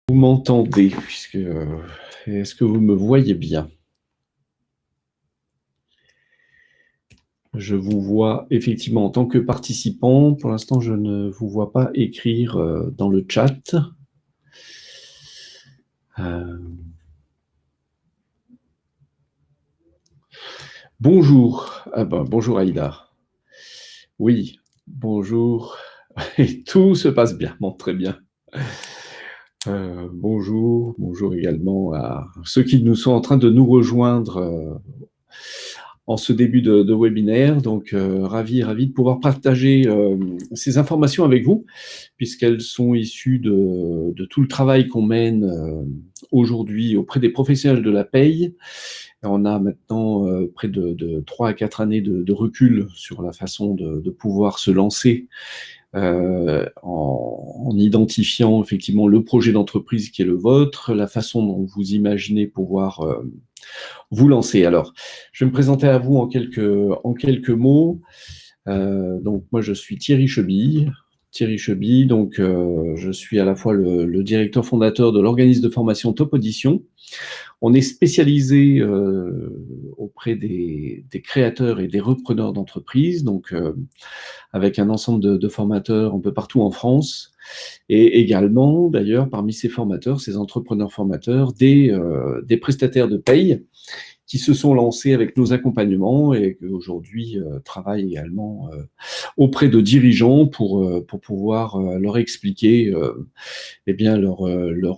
Vous m'entendez, est-ce que vous me voyez bien? Je vous vois effectivement en tant que participant. Pour l'instant, je ne vous vois pas écrire dans le chat. Bonjour. Bonjour Aïda. Oui, bonjour. Et tout se passe bien, bon, très bien. Bonjour également à ceux qui nous sont en train de nous rejoindre en ce début de webinaire. Donc, ravi de pouvoir partager ces informations avec vous, puisqu'elles sont issues de tout le travail qu'on mène aujourd'hui auprès des professionnels de la paye. Et on a maintenant près de 3 à 4 années de recul sur la façon de pouvoir se lancer en identifiant effectivement le projet d'entreprise qui est le vôtre, la façon dont vous imaginez pouvoir vous lancer. Alors, je vais me présenter à vous en quelques mots. Donc, moi, je suis Thierry Chebille. Donc, je suis à la fois le directeur fondateur de l'organisme de formation Top Audition. On est spécialisé auprès des créateurs et des repreneurs d'entreprises, donc avec un ensemble de formateurs un peu partout en France, et également, d'ailleurs, parmi ces formateurs, ces entrepreneurs formateurs, des prestataires de paye qui se sont lancés avec nos accompagnements et qui aujourd'hui travaillent également auprès de dirigeants pour pouvoir leur expliquer eh bien leur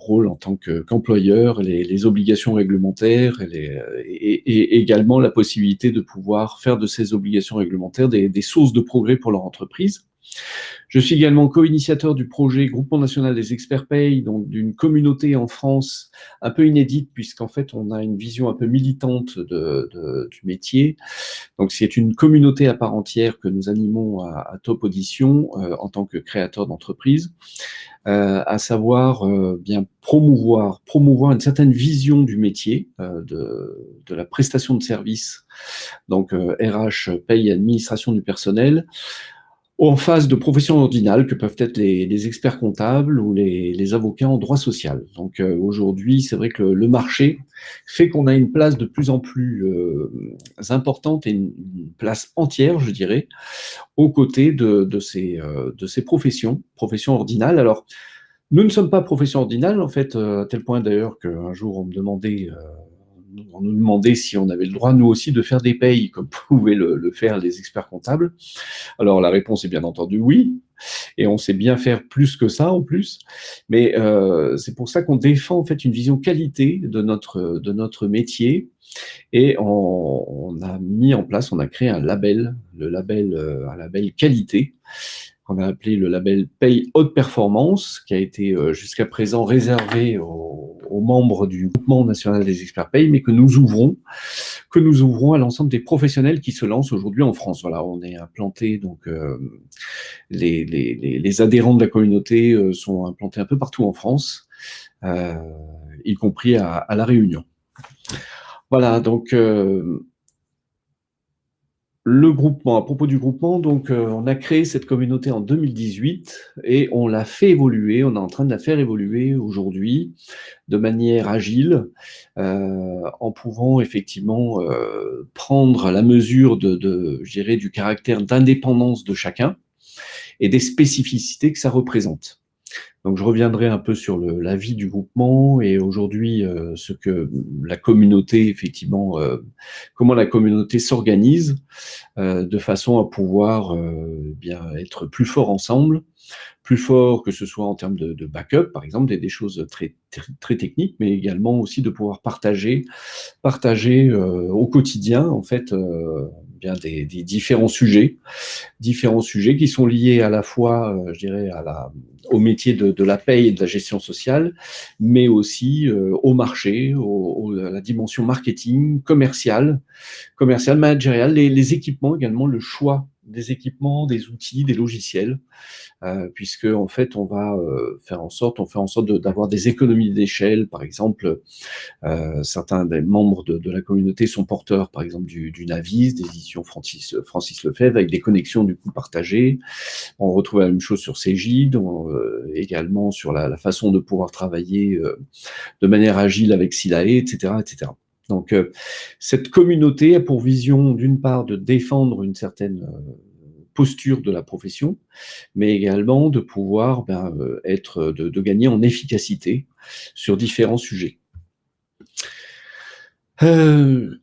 rôle en tant qu'employeur, les obligations réglementaires et également la possibilité de pouvoir faire de ces obligations réglementaires des sources de progrès pour leur entreprise. Je suis également co-initiateur du projet Groupement national des experts paye, donc d'une communauté en France un peu inédite, puisqu'en fait, on a une vision un peu militante du métier. Donc, c'est une communauté à part entière que nous animons à Top Audition en tant que créateur d'entreprise, à savoir bien promouvoir une certaine vision du métier, de la prestation de services, donc RH, paye et administration du personnel, en face de professions ordinales que peuvent être les experts comptables ou les avocats en droit social. Donc aujourd'hui, c'est vrai que le marché fait qu'on a une place de plus en plus importante et une place entière, je dirais, aux côtés de ces professions ordinales. Alors, nous ne sommes pas professions ordinales, en fait, à tel point d'ailleurs qu'un jour on nous demandait si on avait le droit, nous aussi, de faire des payes, comme pouvaient le faire les experts comptables. Alors la réponse est bien entendu oui, et on sait bien faire plus que ça en plus, mais c'est pour ça qu'on défend en fait une vision qualité de notre métier, et on a mis en place, on a créé un label, un label qualité, qu'on a appelé le label Paye Haute Performance, qui a été jusqu'à présent réservé aux membres du Groupement national des experts paye, mais que nous ouvrons à l'ensemble des professionnels qui se lancent aujourd'hui en France. Voilà, on est implanté, donc les adhérents de la communauté sont implantés un peu partout en France, y compris à La Réunion. Voilà, donc le groupement, à propos du groupement, donc on a créé cette communauté en 2018 et on l'a fait évoluer, on est en train de la faire évoluer aujourd'hui de manière agile, en pouvant effectivement prendre la mesure je dirais, du caractère d'indépendance de chacun et des spécificités que ça représente. Donc je reviendrai un peu sur la vie du groupement et aujourd'hui ce que la communauté, effectivement, comment la communauté s'organise de façon à pouvoir bien être plus fort ensemble, plus fort que ce soit en termes de backup, par exemple, des choses très techniques, mais également aussi de pouvoir partager au quotidien, en fait, bien des différents sujets qui sont liés à la fois, je dirais, au métier de la paye et de la gestion sociale, mais aussi au marché, à la dimension marketing, commerciale, managériale, les équipements également, le choix des équipements, des outils, des logiciels, puisque en fait on va on fait en sorte d'avoir des économies d'échelle. Par exemple, certains des membres de la communauté sont porteurs, par exemple, du Navis, des éditions Francis Lefebvre, avec des connexions du coup partagées. On retrouve la même chose sur Cégide, également sur la façon de pouvoir travailler de manière agile avec Silae, etc., etc. Donc, cette communauté a pour vision, d'une part, de défendre une certaine posture de la profession, mais également de pouvoir de gagner en efficacité sur différents sujets.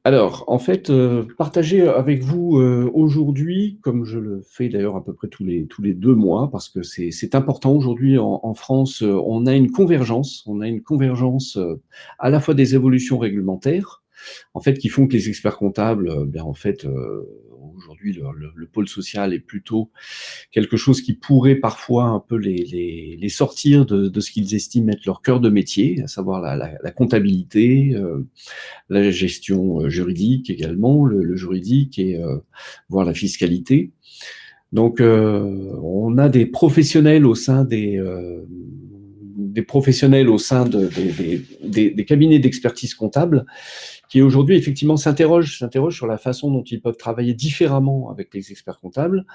Alors, en fait, partager avec vous aujourd'hui, comme je le fais d'ailleurs à peu près tous les 2 mois, parce que c'est important aujourd'hui en France, on a une convergence à la fois des évolutions réglementaires, en fait, qui font que les experts comptables, aujourd'hui, le pôle social est plutôt quelque chose qui pourrait parfois un peu les sortir de ce qu'ils estiment être leur cœur de métier, à savoir la comptabilité, la gestion juridique également, le juridique et voire la fiscalité. Donc, on a des professionnels au sein des cabinets d'expertise comptable qui aujourd'hui effectivement s'interrogent sur la façon dont ils peuvent travailler différemment avec les experts comptables,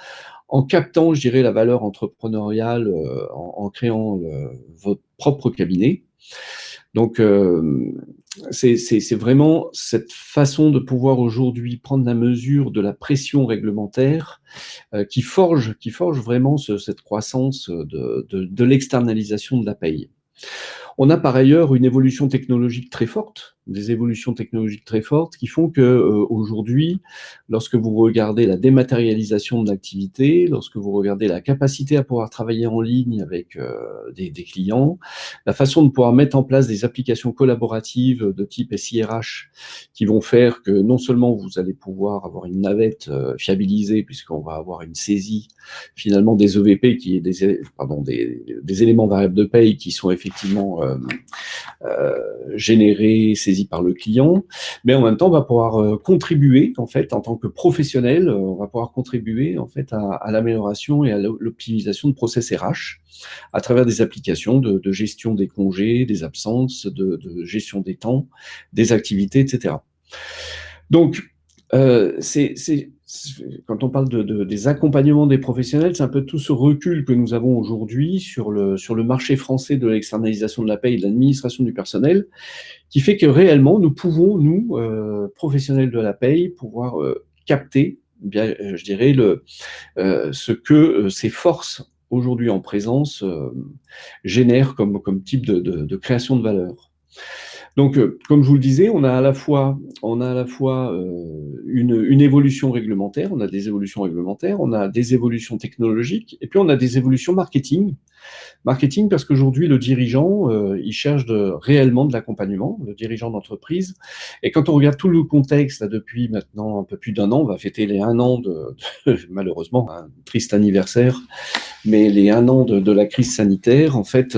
en captant, je dirais, la valeur entrepreneuriale, en créant votre propre cabinet. Donc, c'est vraiment cette façon de pouvoir aujourd'hui prendre la mesure de la pression réglementaire qui forge vraiment cette croissance de l'externalisation de la paye. On a par ailleurs une évolution technologique très forte, des évolutions technologiques très fortes qui font que aujourd'hui, lorsque vous regardez la dématérialisation de l'activité, lorsque vous regardez la capacité à pouvoir travailler en ligne avec des clients, la façon de pouvoir mettre en place des applications collaboratives de type SIRH qui vont faire que non seulement vous allez pouvoir avoir une navette fiabilisée, puisqu'on va avoir une saisie finalement des EVP, qui est des éléments variables de paye qui sont effectivement générés, saisis par le client, mais en même temps on va pouvoir contribuer en fait en tant que professionnel, on va pouvoir contribuer en fait à l'amélioration et à l'optimisation de process RH à travers des applications de gestion des congés, des absences, de gestion des temps, des activités, etc. Donc, quand on parle des accompagnements des professionnels, c'est un peu tout ce recul que nous avons aujourd'hui sur le marché français de l'externalisation de la paie et de l'administration du personnel, qui fait que réellement, nous pouvons, nous, professionnels de la paie, pouvoir capter, bien, je dirais, ce que ces forces aujourd'hui en présence génèrent comme type de création de valeur. Donc, comme je vous le disais, on a à la fois une évolution réglementaire, on a des évolutions réglementaires, on a des évolutions technologiques, et puis on a des évolutions marketing. Marketing parce qu'aujourd'hui, le dirigeant, il cherche réellement de l'accompagnement, le dirigeant d'entreprise. Et quand on regarde tout le contexte, là, depuis maintenant un peu plus d'1 an, on va fêter les 1 an malheureusement, un triste anniversaire, mais les 1 an de la crise sanitaire, en fait,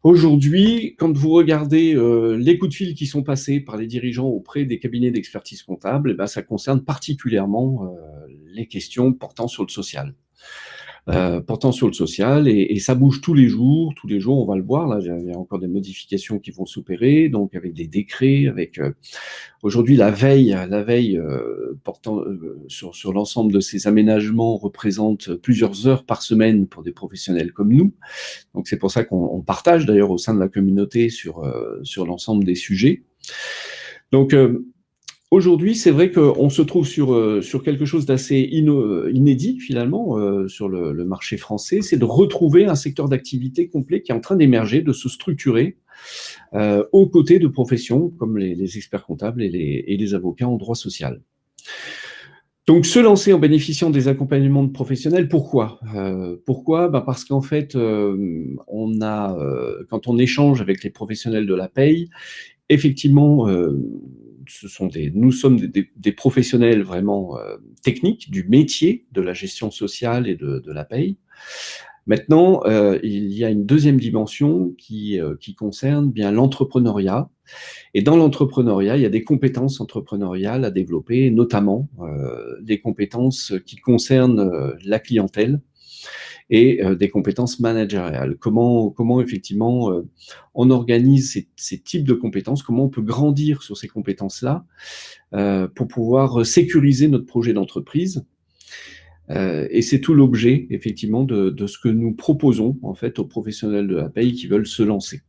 aujourd'hui, quand vous regardez les coups de fil qui sont passés par les dirigeants auprès des cabinets d'expertise comptable, ça concerne particulièrement les questions portant sur le social. Et ça bouge tous les jours, on va le voir, là, il y a encore des modifications qui vont s'opérer, donc avec des décrets, avec aujourd'hui la veille portant sur l'ensemble de ces aménagements représente plusieurs heures par semaine pour des professionnels comme nous, donc c'est pour ça qu'on partage d'ailleurs au sein de la communauté sur l'ensemble des sujets. Donc, aujourd'hui, c'est vrai qu'on se trouve sur quelque chose d'assez inédit, finalement, sur le marché français, c'est de retrouver un secteur d'activité complet qui est en train d'émerger, de se structurer, aux côtés de professions comme les experts comptables et les avocats en droit social. Donc, se lancer en bénéficiant des accompagnements de professionnels, pourquoi ? Parce qu'en fait, quand on échange avec les professionnels de la paie, effectivement, nous sommes des professionnels vraiment techniques du métier de la gestion sociale et de la paie. Maintenant, il y a une deuxième dimension qui concerne bien l'entrepreneuriat. Et dans l'entrepreneuriat, il y a des compétences entrepreneuriales à développer, notamment des compétences qui concernent la clientèle et des compétences managériales. Comment effectivement on organise ces types de compétences, comment on peut grandir sur ces compétences-là pour pouvoir sécuriser notre projet d'entreprise. Et c'est tout l'objet, effectivement, de ce que nous proposons, en fait, aux professionnels de la paye qui veulent se lancer.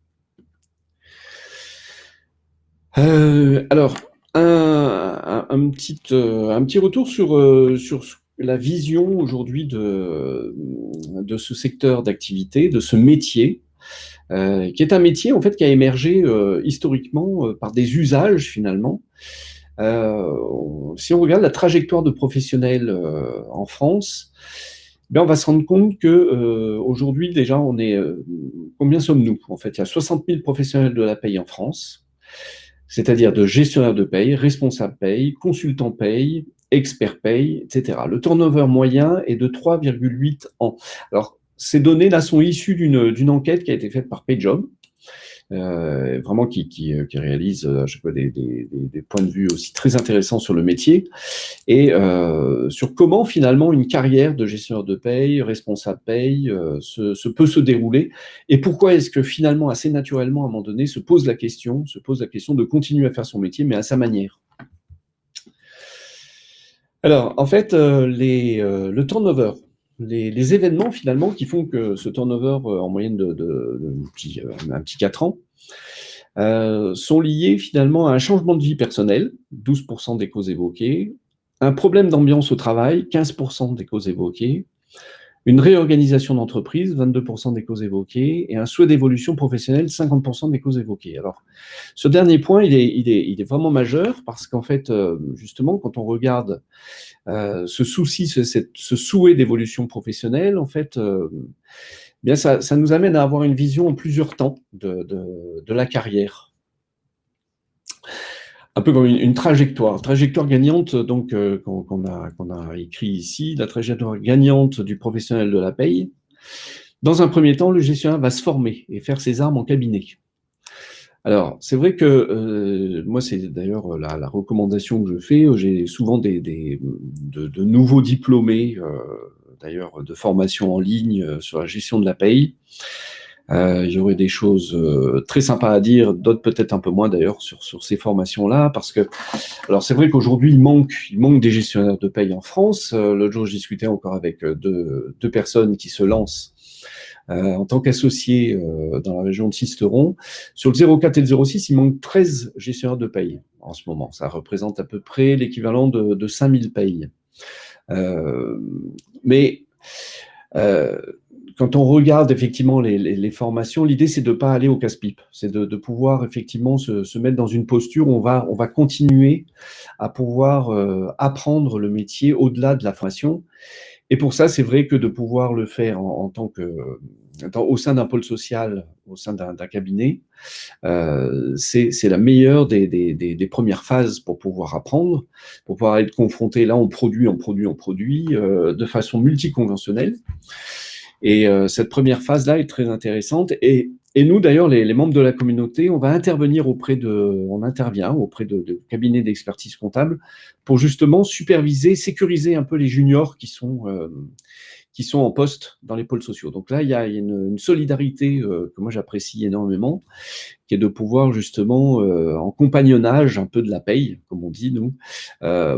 Alors, un petit retour sur la vision aujourd'hui de ce secteur d'activité, de ce métier, qui est un métier, en fait, qui a émergé historiquement par des usages, finalement. Si on regarde la trajectoire de professionnels en France, ben on va se rendre compte que aujourd'hui déjà on est combien sommes-nous? En fait, il y a 60 000 professionnels de la paye en France, c'est-à-dire de gestionnaires de paye, responsables paye, consultants paye, experts paye, etc. Le turnover moyen est de 3,8 ans. Alors, ces données-là sont issues d'une enquête qui a été faite par PayJob, vraiment qui réalise à chaque fois des points de vue aussi très intéressants sur le métier et sur comment finalement une carrière de gestionnaire de paye, responsable paye peut se dérouler et pourquoi est-ce que finalement assez naturellement à un moment donné se pose la question de continuer à faire son métier mais à sa manière. Alors en fait le turnover, les événements finalement qui font que ce turnover en moyenne de un petit 4 ans sont liés finalement à un changement de vie personnelle, 12% des causes évoquées, un problème d'ambiance au travail, 15% des causes évoquées, une réorganisation d'entreprise, 22% des causes évoquées, et un souhait d'évolution professionnelle, 50% des causes évoquées. Alors, ce dernier point, il est vraiment majeur parce qu'en fait, justement, quand on regarde ce souci, ce souhait d'évolution professionnelle, en fait, bien ça nous amène à avoir une vision en plusieurs temps de la carrière. Un peu comme une trajectoire gagnante, donc qu'on a écrit ici, la trajectoire gagnante du professionnel de la paye. Dans un premier temps, le gestionnaire va se former et faire ses armes en cabinet. Alors, c'est vrai que moi, c'est d'ailleurs la recommandation que je fais. J'ai souvent de nouveaux diplômés, d'ailleurs, de formation en ligne sur la gestion de la paye. Il y aurait des choses très sympas à dire, d'autres peut-être un peu moins d'ailleurs sur ces formations-là, parce que, alors c'est vrai qu'aujourd'hui il manque des gestionnaires de paye en France. L'autre jour je discutais encore avec deux personnes qui se lancent en tant qu'associés dans la région de Sisteron. Sur le 04 et le 06, il manque 13 gestionnaires de paye en ce moment. Ça représente à peu près l'équivalent de 5000 payes. Mais quand on regarde effectivement les formations, l'idée c'est de ne pas aller au casse-pipe, c'est de pouvoir effectivement se mettre dans une posture où on va continuer à pouvoir apprendre le métier au-delà de la formation. Et pour ça, c'est vrai que de pouvoir le faire en tant que au sein d'un pôle social, au sein d'un cabinet, c'est la meilleure des premières phases pour pouvoir apprendre, pour pouvoir être confronté. Là, on produit de façon multiconventionnelle. Et cette première phase-là est très intéressante. Et nous, d'ailleurs, les membres de la communauté, on intervient auprès de cabinets d'expertise comptable pour justement superviser, sécuriser un peu les juniors qui sont en poste dans les pôles sociaux. Donc là, il y a une solidarité que moi j'apprécie énormément, qui est de pouvoir justement, en compagnonnage un peu de la paye, comme on dit nous,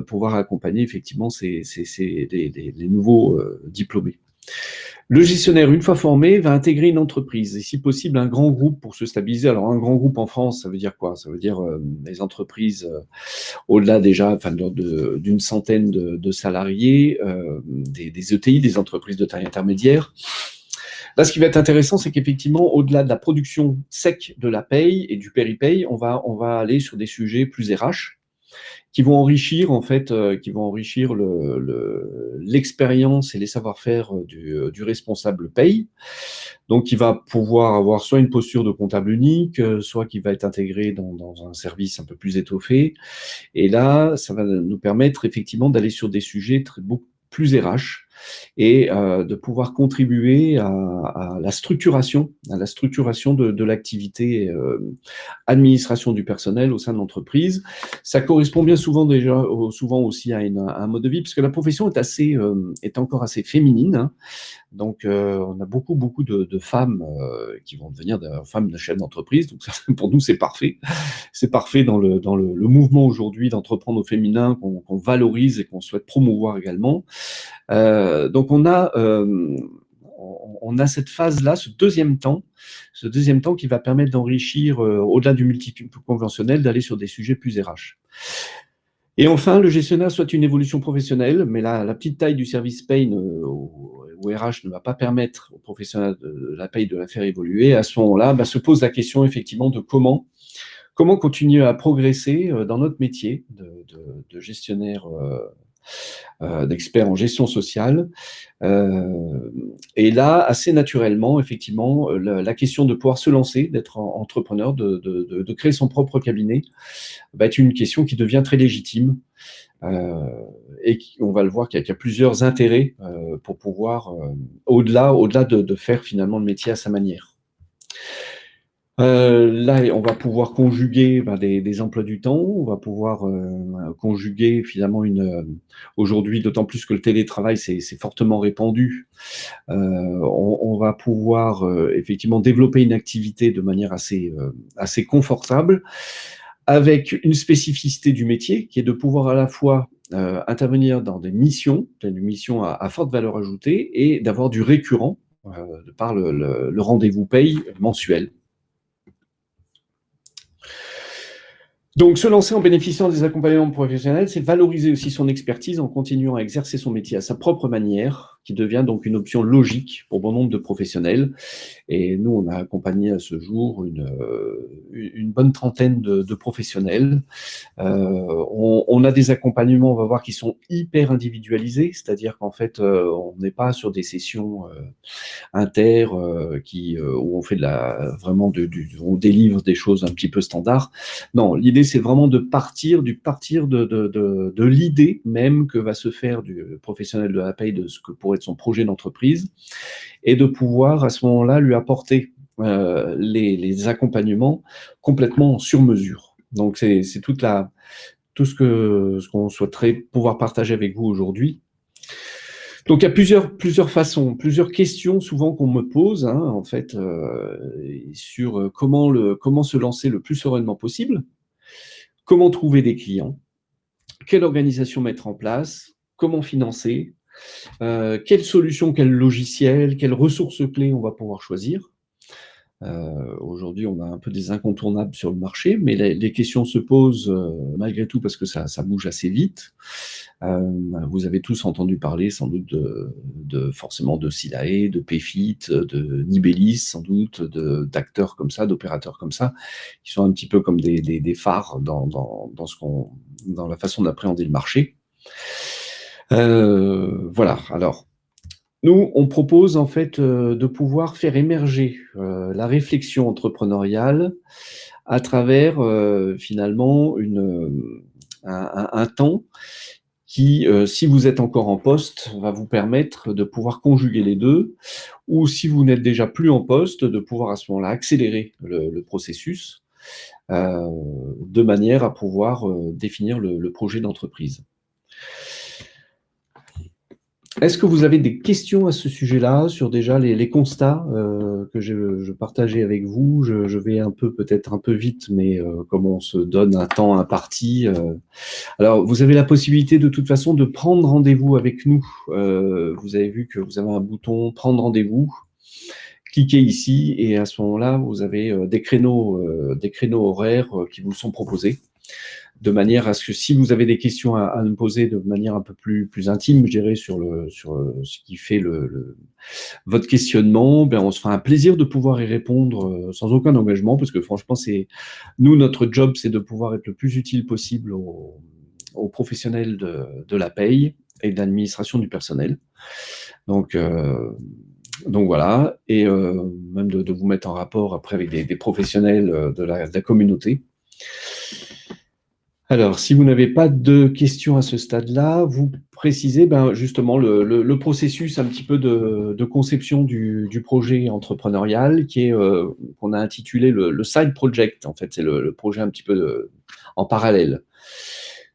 pouvoir accompagner effectivement les nouveaux diplômés. Le gestionnaire, une fois formé, va intégrer une entreprise et si possible un grand groupe pour se stabiliser. Alors un grand groupe en France, ça veut dire quoi? Ça veut dire des entreprises au-delà déjà d'une centaine de salariés, des ETI, des entreprises de taille intermédiaire. Là, ce qui va être intéressant, c'est qu'effectivement, au-delà de la production sec de la paye et du péri-paye, on va aller sur des sujets plus RH qui vont enrichir en fait, l'expérience et les savoir-faire du responsable paye. Donc, il va pouvoir avoir soit une posture de comptable unique, soit qui va être intégré dans un service un peu plus étoffé. Et là, ça va nous permettre effectivement d'aller sur des sujets beaucoup plus RH, et de pouvoir contribuer à la structuration de l'activité administration du personnel au sein de l'entreprise. Ça correspond bien souvent souvent aussi à un mode de vie, parce que la profession est encore assez féminine, hein. Donc, on a beaucoup de femmes qui vont devenir des femmes de chefs d'entreprise. Donc, ça, pour nous, c'est parfait. C'est parfait dans le mouvement aujourd'hui d'entreprendre au féminin qu'on valorise et qu'on souhaite promouvoir également. Donc, on a cette phase-là, ce deuxième temps qui va permettre d'enrichir, au-delà du multiconventionnel, d'aller sur des sujets plus RH. Et enfin, le gestionnaire souhaite une évolution professionnelle, mais la petite taille du service paye au RH ne va pas permettre aux professionnels de la paye de la faire évoluer. À ce moment-là, se pose la question effectivement de comment continuer à progresser dans notre métier de gestionnaire, d'expert en gestion sociale. Et là, assez naturellement, effectivement, la question de pouvoir se lancer, d'être entrepreneur, de créer son propre cabinet, est une question qui devient très légitime. Et on va le voir qu'il y a plusieurs intérêts pour pouvoir, au-delà de faire finalement le métier à sa manière. Là, on va pouvoir conjuguer des emplois du temps, on va pouvoir conjuguer finalement aujourd'hui, d'autant plus que le télétravail c'est fortement répandu, on va pouvoir effectivement développer une activité de manière assez confortable, avec une spécificité du métier qui est de pouvoir à la fois intervenir dans des missions à forte valeur ajoutée, et d'avoir du récurrent de par le rendez-vous paye mensuel. Donc, se lancer en bénéficiant des accompagnements professionnels, c'est valoriser aussi son expertise en continuant à exercer son métier à sa propre manière, qui devient donc une option logique pour bon nombre de professionnels. Et nous, on a accompagné à ce jour une bonne trentaine de professionnels. On a des accompagnements, on va voir, qui sont hyper individualisés, c'est-à-dire qu'en fait, on n'est pas sur des sessions inter où on fait on délivre des choses un petit peu standards. Non, l'idée c'est vraiment de partir de l'idée même que va se faire du professionnel de la paye, de ce que pourrait être son projet d'entreprise, et de pouvoir à ce moment-là lui apporter les accompagnements complètement sur mesure. Donc c'est tout ce qu'on souhaiterait pouvoir partager avec vous aujourd'hui. Donc il y a plusieurs façons, plusieurs questions souvent qu'on me pose, hein, en fait, sur comment se lancer le plus sereinement possible, comment trouver des clients, quelle organisation mettre en place, comment financer, quelle solution, quel logiciel, quelles ressources clés on va pouvoir choisir. Aujourd'hui, on a un peu des incontournables sur le marché, mais les questions se posent malgré tout, parce que ça bouge assez vite. Vous avez tous entendu parler sans doute forcément de Silae, de Payfit, de Nibelis, sans doute, d'acteurs comme ça, d'opérateurs comme ça, qui sont un petit peu comme des phares dans la façon d'appréhender le marché. Voilà, alors, nous, on propose en fait de pouvoir faire émerger la réflexion entrepreneuriale à travers finalement un temps qui, si vous êtes encore en poste, va vous permettre de pouvoir conjuguer les deux, ou si vous n'êtes déjà plus en poste, de pouvoir à ce moment-là accélérer le processus de manière à pouvoir définir le projet d'entreprise. Est-ce que vous avez des questions à ce sujet-là, sur déjà les constats que je partageais avec vous? Je vais peut-être un peu vite, mais comme on se donne un temps imparti. Alors, vous avez la possibilité de toute façon de prendre rendez-vous avec nous. Vous avez vu que vous avez un bouton « Prendre rendez-vous ». Cliquez ici et à ce moment-là, vous avez des créneaux horaires qui vous sont proposés, de manière à ce que si vous avez des questions à me poser de manière un peu plus intime, je dirais, sur ce qui fait votre questionnement, on se fera un plaisir de pouvoir y répondre sans aucun engagement, parce que franchement, notre job, c'est de pouvoir être le plus utile possible aux professionnels de la paye et de l'administration du personnel. Donc voilà, et même de vous mettre en rapport après avec des professionnels de la communauté. Alors, si vous n'avez pas de questions à ce stade-là, vous précisez justement le processus un petit peu de conception du projet entrepreneurial qu'on a intitulé le side project. En fait, c'est le projet un petit peu en parallèle.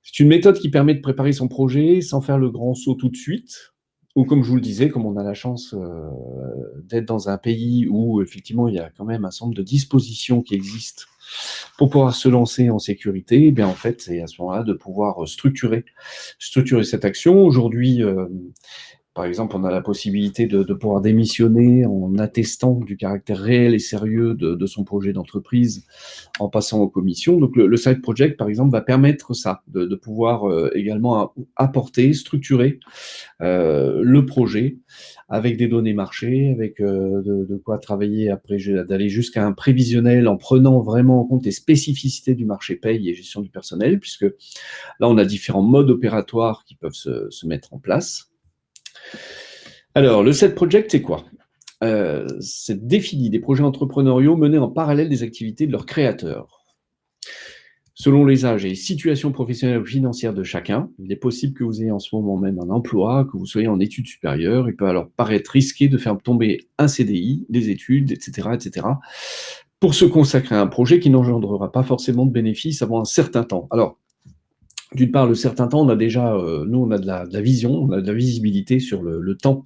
C'est une méthode qui permet de préparer son projet sans faire le grand saut tout de suite. Ou comme je vous le disais, comme on a la chance d'être dans un pays où effectivement il y a quand même un certain nombre de dispositions qui existent pour pouvoir se lancer en sécurité, en fait, c'est à ce moment-là de pouvoir structurer cette action. Aujourd'hui, par exemple, on a la possibilité de pouvoir démissionner en attestant du caractère réel et sérieux de son projet d'entreprise en passant aux commissions. Donc, le side project, par exemple, va permettre ça, de pouvoir également apporter, structurer le projet avec des données marché, avec de quoi travailler après, d'aller jusqu'à un prévisionnel en prenant vraiment en compte les spécificités du marché paye et gestion du personnel, puisque là, on a différents modes opératoires qui peuvent se mettre en place. Alors, le set project, c'est quoi? C'est définir des projets entrepreneuriaux menés en parallèle des activités de leurs créateurs. Selon les âges et les situations professionnelles ou financières de chacun, il est possible que vous ayez en ce moment même un emploi, que vous soyez en études supérieures. Il peut alors paraître risqué de faire tomber un CDI, des études, etc., pour se consacrer à un projet qui n'engendrera pas forcément de bénéfices avant un certain temps. Alors, d'une part, le certain temps, on a déjà, nous, on a de la vision, on a de la visibilité sur le temps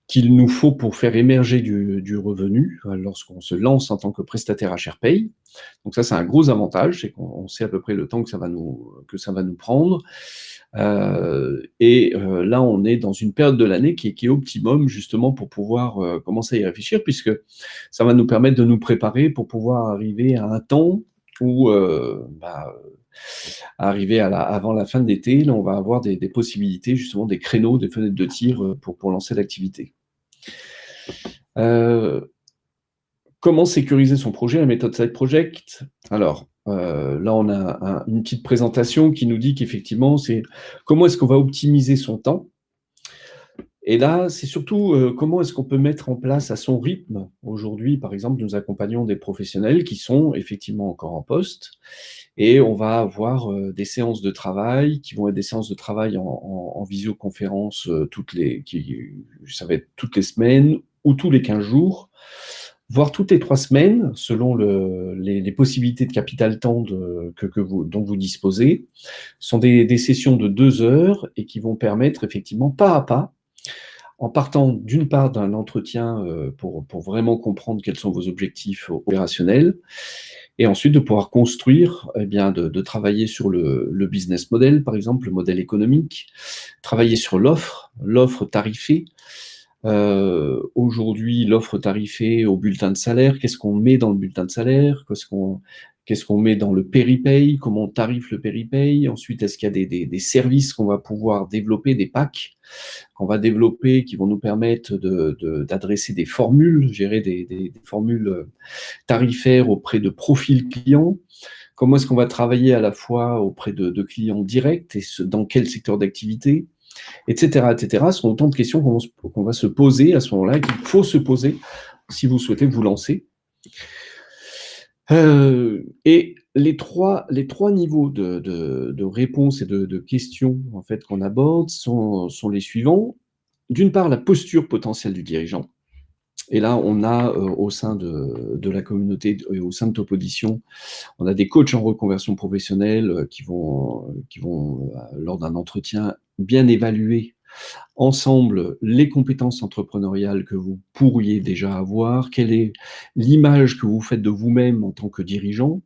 qu'il nous faut pour faire émerger du revenu lorsqu'on se lance en tant que prestataire HR-Pay. Donc ça, c'est un gros avantage, c'est qu'on sait à peu près le temps que ça va nous prendre. Là, on est dans une période de l'année qui est optimum, justement, pour pouvoir commencer à y réfléchir, puisque ça va nous permettre de nous préparer pour pouvoir arriver à un temps où, arriver avant la fin de l'été, là, on va avoir des possibilités, justement, des créneaux, des fenêtres de tir pour lancer l'activité. Comment sécuriser son projet, la méthode Side Project? Alors, là, on a une petite présentation qui nous dit qu'effectivement, c'est comment est-ce qu'on va optimiser son temps? Et là, c'est surtout comment est-ce qu'on peut mettre en place à son rythme. Aujourd'hui, par exemple, nous accompagnons des professionnels qui sont effectivement encore en poste et on va avoir des séances de travail qui vont être des séances de travail en visioconférence ça va être toutes les semaines ou tous les 15 jours, voire toutes les 3 semaines, selon les possibilités de capital temps dont vous disposez. Ce sont des sessions de 2 heures et qui vont permettre effectivement, pas à pas, en partant d'une part d'un entretien pour vraiment comprendre quels sont vos objectifs opérationnels, et ensuite de pouvoir construire, de travailler sur le business model, par exemple, le modèle économique, travailler sur l'offre tarifée. Aujourd'hui, l'offre tarifée au bulletin de salaire, qu'est-ce qu'on met dans le bulletin de salaire, qu'est-ce qu'on met dans le péripaye, comment on tarife le péripaye. Ensuite, est-ce qu'il y a des services qu'on va pouvoir développer, des packs qu'on va développer, qui vont nous permettre d'adresser des formules, gérer des formules tarifaires auprès de profils clients. Comment est-ce qu'on va travailler à la fois auprès de clients directs et dans quel secteur d'activité, etc., etc. Ce sont autant de questions qu'on va se poser à ce moment-là, qu'il faut se poser si vous souhaitez vous lancer. Et les trois niveaux de réponse et de questions en fait, qu'on aborde sont les suivants. D'une part, la posture potentielle du dirigeant. Et là, on a au sein de la communauté et au sein de Top Audition, on a des coachs en reconversion professionnelle qui vont lors d'un entretien, bien évaluer ensemble les compétences entrepreneuriales que vous pourriez déjà avoir, quelle est l'image que vous faites de vous-même en tant que dirigeant.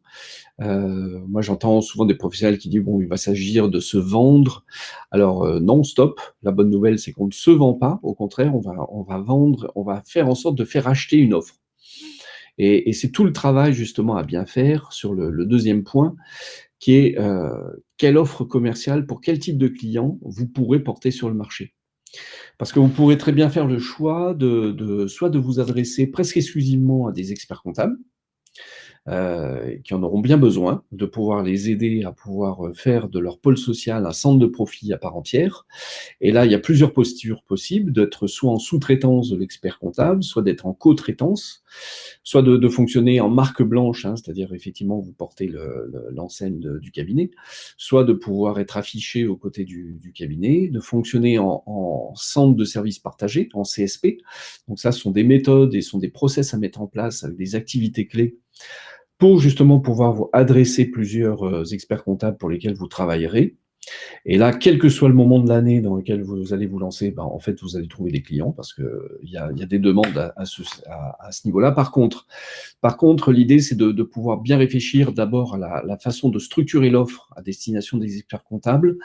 Moi, j'entends souvent des professionnels qui disent bon, il va s'agir de se vendre. Alors non, stop. La bonne nouvelle, c'est qu'on ne se vend pas. Au contraire, on va vendre, on va faire en sorte de faire acheter une offre. Et c'est tout le travail justement à bien faire sur le deuxième point, qui est quelle offre commerciale pour quel type de client vous pourrez porter sur le marché. Parce que vous pourrez très bien faire le choix soit de vous adresser presque exclusivement à des experts comptables, qui en auront bien besoin, de pouvoir les aider à pouvoir faire de leur pôle social un centre de profit à part entière. Et là, il y a plusieurs postures possibles, d'être soit en sous-traitance de l'expert comptable, soit d'être en co-traitance, soit de fonctionner en marque blanche, hein, c'est-à-dire effectivement vous portez l'enseigne du cabinet, soit de pouvoir être affiché aux côtés du cabinet, de fonctionner en centre de services partagés, en CSP. Donc ça, ce sont des méthodes et ce sont des process à mettre en place avec des activités clés pour justement pouvoir vous adresser plusieurs experts comptables pour lesquels vous travaillerez. Et là, quel que soit le moment de l'année dans lequel vous allez vous lancer, ben, en fait, vous allez trouver des clients parce qu'il y a des demandes à ce niveau-là. Par contre, l'idée, c'est de pouvoir bien réfléchir d'abord à la façon de structurer l'offre à destination des experts comptables,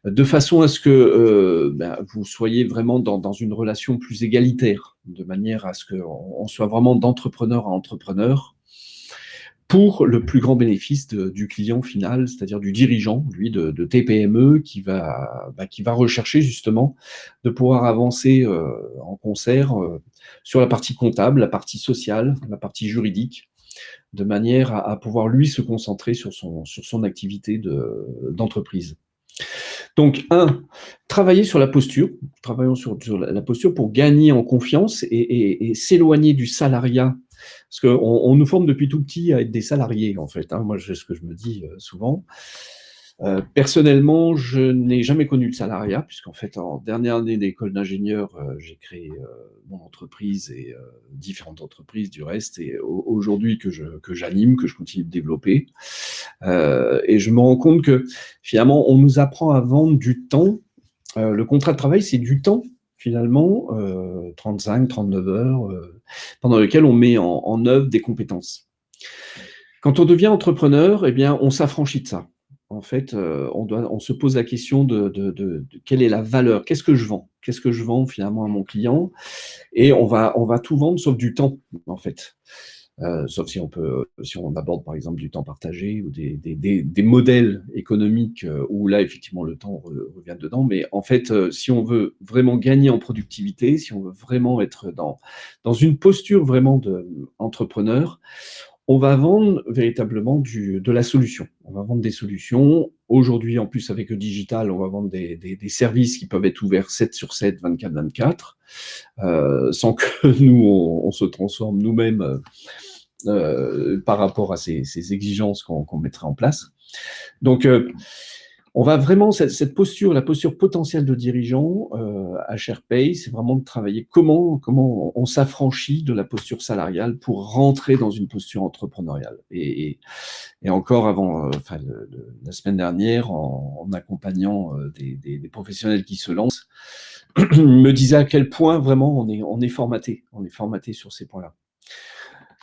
de façon à ce que vous soyez vraiment dans une relation plus égalitaire, de manière à ce qu'on soit vraiment d'entrepreneur à entrepreneur, pour le plus grand bénéfice du client final, c'est-à-dire du dirigeant, lui, de TPME, qui va rechercher justement de pouvoir avancer en concert sur la partie comptable, la partie sociale, la partie juridique, de manière à pouvoir, lui, se concentrer sur son activité d'entreprise. Donc, travailler sur la posture, travaillons sur la posture pour gagner en confiance et s'éloigner du salariat. Parce qu'on nous forme depuis tout petit à être des salariés, en fait. Hein. Moi, c'est ce que je me dis souvent. Personnellement, je n'ai jamais connu le salariat, puisqu'en fait, en dernière année d'école d'ingénieur, j'ai créé mon entreprise et différentes entreprises du reste, et aujourd'hui que j'anime, que je continue de développer. Et je me rends compte que finalement, on nous apprend à vendre du temps. Le contrat de travail, c'est du temps, finalement, 35, 39 heures, pendant lequel on met en œuvre des compétences. Quand on devient entrepreneur, eh bien, on s'affranchit de ça. En fait, on se pose la question de quelle est la valeur, qu'est-ce que je vends? Qu'est-ce que je vends finalement à mon client? Et on va tout vendre sauf du temps, en fait. Sauf si on aborde par exemple du temps partagé ou des modèles économiques où là effectivement le temps revient dedans. Mais en fait, si on veut vraiment gagner en productivité, si on veut vraiment être dans une posture vraiment d'entrepreneur, on va vendre véritablement de la solution. On va vendre des solutions. Aujourd'hui, en plus, avec le digital, on va vendre des services qui peuvent être ouverts 7 sur 7, 24/24, sans que nous, on se transforme nous-mêmes par rapport à ces exigences qu'on mettrait en place. Donc, on va vraiment, cette posture, la posture potentielle de dirigeant à SharePay, c'est vraiment de travailler comment on s'affranchit de la posture salariale pour rentrer dans une posture entrepreneuriale. Et encore avant, la semaine dernière, en accompagnant des professionnels qui se lancent, me disaient à quel point vraiment on est formaté sur ces points-là.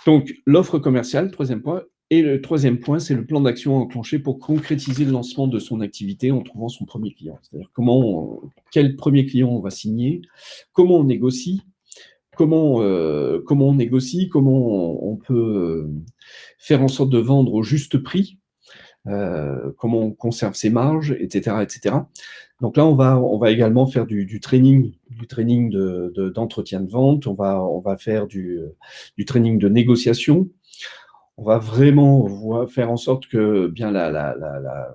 Donc, l'offre commerciale, troisième point. Et le troisième point, c'est le plan d'action enclenché pour concrétiser le lancement de son activité en trouvant son premier client. C'est-à-dire quel premier client on va signer, comment on négocie, comment on peut faire en sorte de vendre au juste prix, comment on conserve ses marges, etc., etc. Donc là, on va également faire du training d'entretien de vente. On va faire du training de négociation. On va vraiment faire en sorte que bien la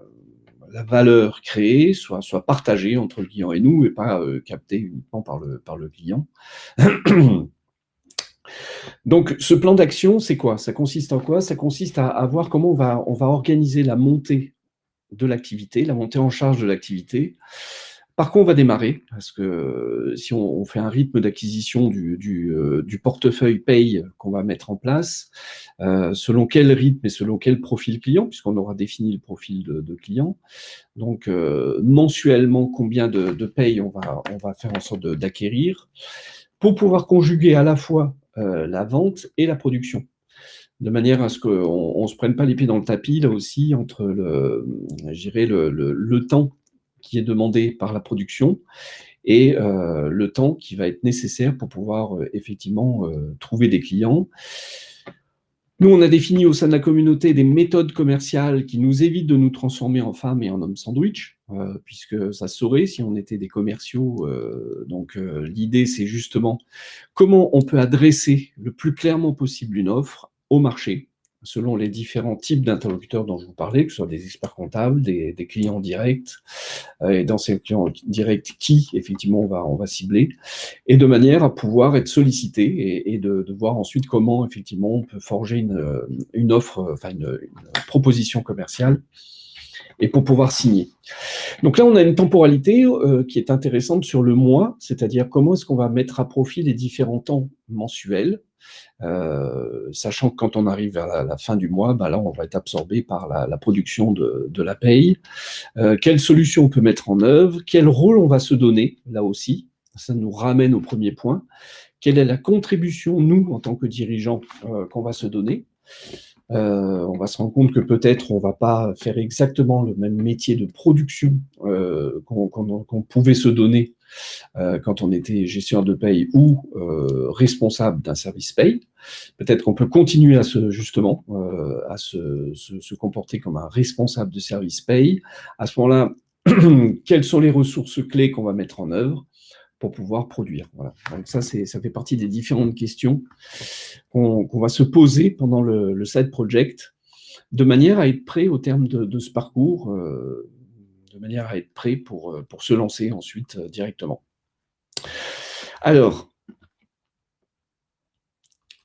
valeur créée soit partagée entre le client et nous, et pas captée uniquement par le client. Donc, ce plan d'action, c'est quoi? Ça consiste en quoi? Ça consiste à voir comment on va organiser la montée de l'activité, la montée en charge de l'activité. Par quoi on va démarrer? Parce que si on fait un rythme d'acquisition du portefeuille paye qu'on va mettre en place, selon quel rythme et selon quel profil client, puisqu'on aura défini le profil de client. Donc, mensuellement, combien de paye on va faire en sorte d'acquérir pour pouvoir conjuguer à la fois la vente et la production, de manière à ce qu'on ne se prenne pas les pieds dans le tapis, là aussi, entre le temps qui est demandé par la production et le temps qui va être nécessaire pour pouvoir effectivement trouver des clients. Nous, on a défini au sein de la communauté des méthodes commerciales qui nous évitent de nous transformer en femmes et en hommes sandwich, puisque ça se saurait si on était des commerciaux. Donc, l'idée, c'est justement comment on peut adresser le plus clairement possible une offre au marché, selon les différents types d'interlocuteurs dont je vous parlais, que ce soit des experts comptables, des clients directs, et dans ces clients directs qui, effectivement, on va cibler, et de manière à pouvoir être sollicité et de voir ensuite comment, effectivement, on peut forger une offre, enfin une proposition commerciale, et pour pouvoir signer. Donc là, on a une temporalité qui est intéressante sur le mois, c'est-à-dire comment est-ce qu'on va mettre à profit les différents temps mensuels, sachant que quand on arrive à la fin du mois, là, on va être absorbé par la production de la paye. Quelle solution on peut mettre en œuvre? Quel rôle on va se donner, là aussi? Ça nous ramène au premier point. Quelle est la contribution, nous, en tant que dirigeants, qu'on va se donner? On va se rendre compte que peut-être on ne va pas faire exactement le même métier de production qu'on pouvait se donner quand on était gestionnaire de paye ou responsable d'un service paye. Peut-être qu'on peut continuer à se comporter comme un responsable de service paye. À ce moment-là, quelles sont les ressources clés qu'on va mettre en œuvre pour pouvoir produire. Voilà. Donc ça fait partie des différentes questions qu'on va se poser pendant le side project, de manière à être prêt au terme de ce parcours, de manière à être prêt pour se lancer ensuite directement. Alors,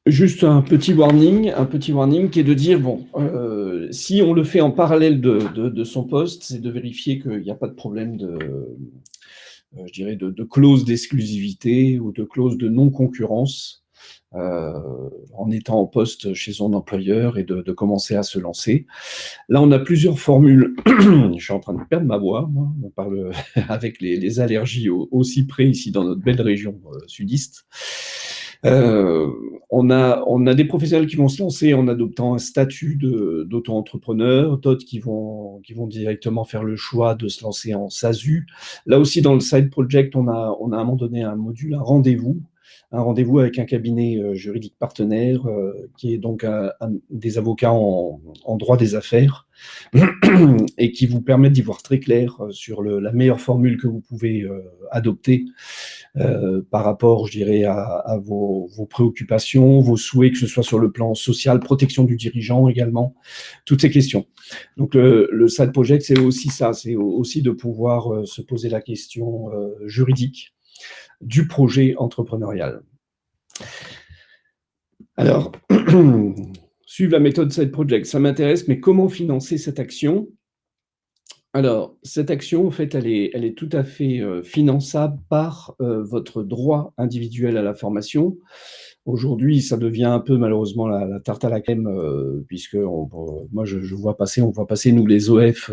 juste un petit warning qui est de dire, bon, si on le fait en parallèle de son poste, c'est de vérifier qu'il n'y a pas de problème je dirais, de clause d'exclusivité ou de clause de non-concurrence en étant en poste chez son employeur et de commencer à se lancer. Là, on a plusieurs formules. Je suis en train de perdre ma voix. Moi. On parle avec les allergies aussi près ici dans notre belle région sudiste. On a des professionnels qui vont se lancer en adoptant un statut d'auto-entrepreneur, d'autres qui vont directement faire le choix de se lancer en SASU. Là aussi, dans le side project, on a à un moment donné un module, un rendez-vous avec un cabinet juridique partenaire qui est donc des avocats en droit des affaires et qui vous permettent d'y voir très clair sur la meilleure formule que vous pouvez adopter par rapport, je dirais, à vos préoccupations, vos souhaits, que ce soit sur le plan social, protection du dirigeant également, toutes ces questions. Donc le side project, c'est aussi ça, c'est aussi de pouvoir se poser la question juridique du projet entrepreneurial. Alors, suivre la méthode Side Project, ça m'intéresse, mais comment financer cette action? Alors, cette action, en fait, elle est tout à fait finançable par votre droit individuel à la formation. Aujourd'hui, ça devient un peu malheureusement la tarte à la crème, puisque moi, on voit passer, nous, les OF,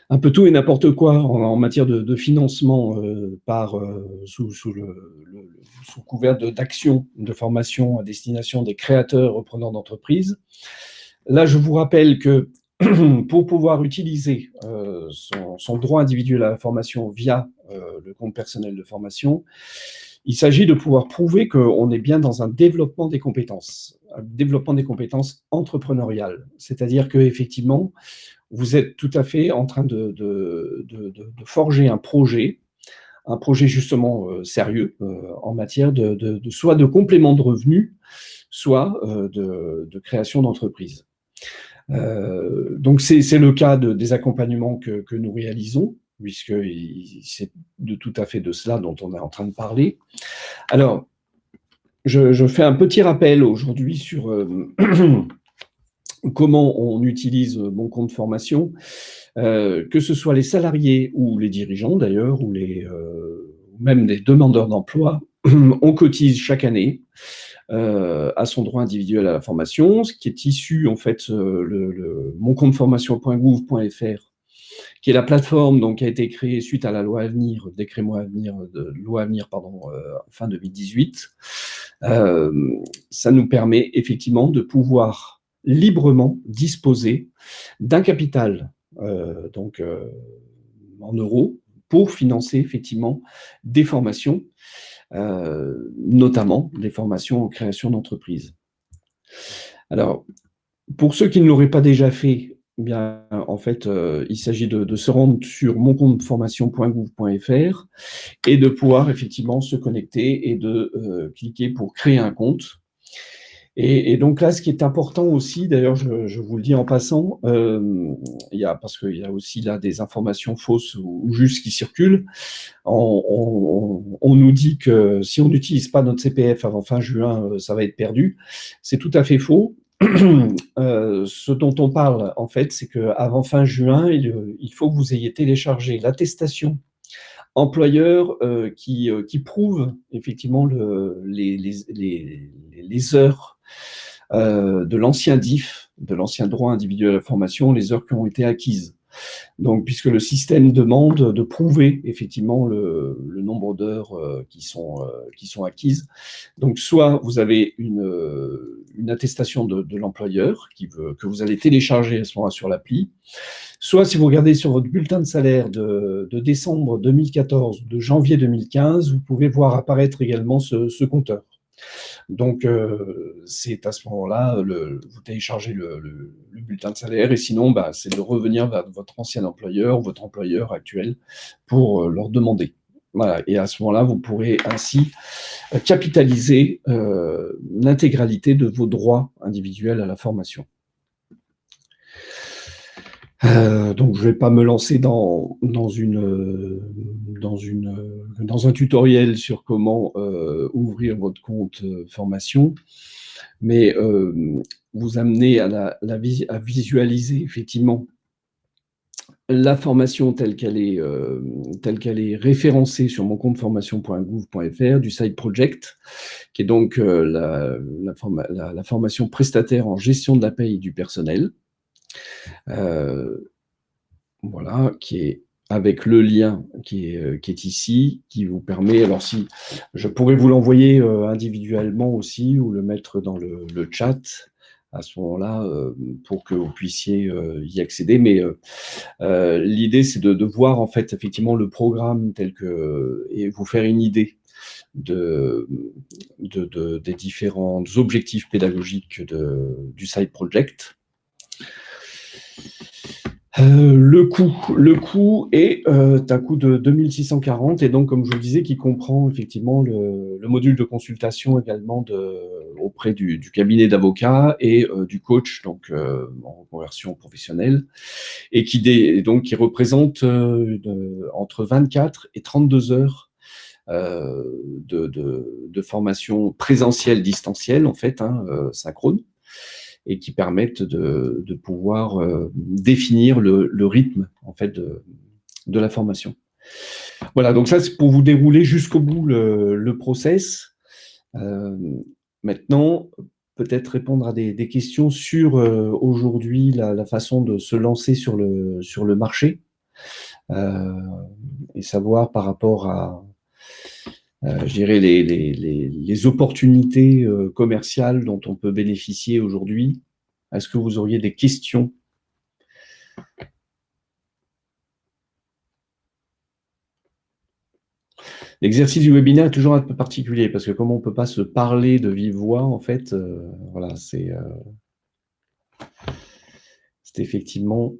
un peu tout et n'importe quoi en matière de financement sous couvert d'actions de formation à destination des créateurs repreneurs d'entreprises. Là, je vous rappelle que pour pouvoir utiliser son droit individuel à la formation via le compte personnel de formation, il s'agit de pouvoir prouver qu'on est bien dans un développement des compétences entrepreneuriales. C'est-à-dire qu'effectivement, vous êtes tout à fait en train de forger un projet justement sérieux en matière soit de complément de revenus, soit de création d'entreprise. Donc c'est le cas des accompagnements que nous réalisons, puisque c'est tout à fait de cela dont on est en train de parler. Alors, je fais un petit rappel aujourd'hui sur comment on utilise mon compte formation, que ce soit les salariés ou les dirigeants d'ailleurs, ou même les demandeurs d'emploi, on cotise chaque année à son droit individuel à la formation, ce qui est issu en fait moncompteformation.gouv.fr, qui est la plateforme donc, qui a été créée suite à la loi Avenir, loi Avenir fin 2018. Ça nous permet effectivement de pouvoir librement disposer d'un capital en euros pour financer effectivement des formations, notamment des formations en création d'entreprise. Alors, pour ceux qui ne l'auraient pas déjà fait, bien, en fait, il s'agit de se rendre sur moncompteformation.gouv.fr et de pouvoir effectivement se connecter et de cliquer pour créer un compte. Et donc là, ce qui est important aussi, d'ailleurs, je vous le dis en passant, parce qu'il y a aussi là des informations fausses ou justes qui circulent. On nous dit que si on n'utilise pas notre CPF avant fin juin, ça va être perdu. C'est tout à fait faux. Ce dont on parle, en fait, c'est qu'avant fin juin, il faut que vous ayez téléchargé l'attestation employeur qui prouve effectivement les heures de l'ancien DIF, de l'ancien droit individuel à la formation, les heures qui ont été acquises. Donc, puisque le système demande de prouver effectivement le nombre d'heures qui sont acquises. Donc, soit vous avez une attestation de l'employeur que vous allez télécharger à ce moment-là sur l'appli, soit si vous regardez sur votre bulletin de salaire de décembre 2014 ou de janvier 2015, vous pouvez voir apparaître également ce compteur. Donc, c'est à ce moment-là, vous téléchargez le bulletin de salaire, et sinon, c'est de revenir vers votre ancien employeur ou votre employeur actuel pour leur demander. Voilà. Et à ce moment-là, vous pourrez ainsi capitaliser l'intégralité de vos droits individuels à la formation. Donc, je ne vais pas me lancer dans un tutoriel sur comment ouvrir votre compte formation, mais vous amener à visualiser effectivement la formation telle qu'elle est référencée sur mon compte formation.gouv.fr du Side Project, qui est donc la formation prestataire en gestion de la paye du personnel. Voilà, qui est avec le lien qui est ici, qui vous permet, alors si je pourrais vous l'envoyer individuellement aussi ou le mettre dans le chat à ce moment-là pour que vous puissiez y accéder, mais l'idée c'est de voir en fait effectivement le programme tel que et vous faire une idée des différents objectifs pédagogiques du Side Project. Le coût est un coût de 2640 et donc, comme je vous le disais, qui comprend effectivement le module de consultation également auprès du cabinet d'avocats et du coach, donc en reconversion professionnelle, et qui représente entre 24 et 32 heures de formation présentielle, distancielle, en fait, synchrone, et qui permettent de pouvoir définir le rythme en fait de la formation. Voilà, donc ça c'est pour vous dérouler jusqu'au bout le process. Maintenant, peut-être répondre à des questions sur aujourd'hui la façon de se lancer sur le marché et savoir par rapport à je dirais les opportunités commerciales dont on peut bénéficier aujourd'hui. Est-ce que vous auriez des questions ? L'exercice du webinaire est toujours un peu particulier parce que comme on ne peut pas se parler de vive voix, en fait, voilà, c'est effectivement...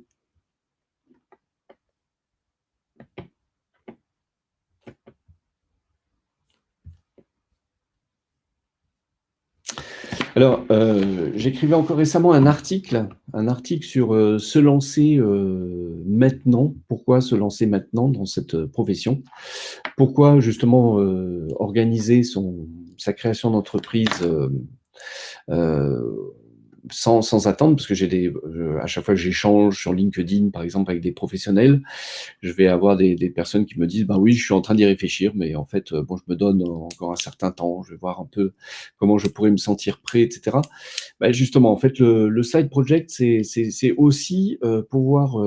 Alors, j'écrivais encore récemment un article sur se lancer maintenant. Pourquoi se lancer maintenant dans cette profession? Pourquoi justement organiser sa création d'entreprise sans attendre, parce que à chaque fois que j'échange sur LinkedIn, par exemple, avec des professionnels, je vais avoir des personnes qui me disent, oui, je suis en train d'y réfléchir, mais en fait, je me donne encore un certain temps, je vais voir un peu comment je pourrais me sentir prêt, etc. Justement, en fait, le Side Project, c'est aussi pouvoir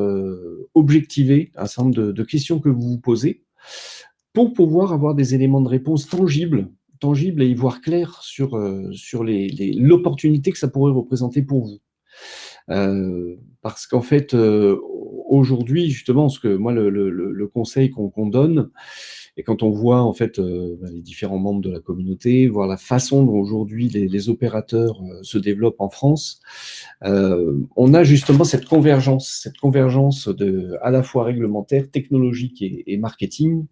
objectiver un certain nombre de questions que vous vous posez pour pouvoir avoir des éléments de réponse tangibles et y voir clair sur l'opportunité que ça pourrait représenter pour vous. Parce qu'en fait, aujourd'hui, justement, ce que moi, le conseil qu'on donne, et quand on voit en fait les différents membres de la communauté, voir la façon dont aujourd'hui les opérateurs se développent en France, on a justement cette convergence à la fois réglementaire, technologique et marketing,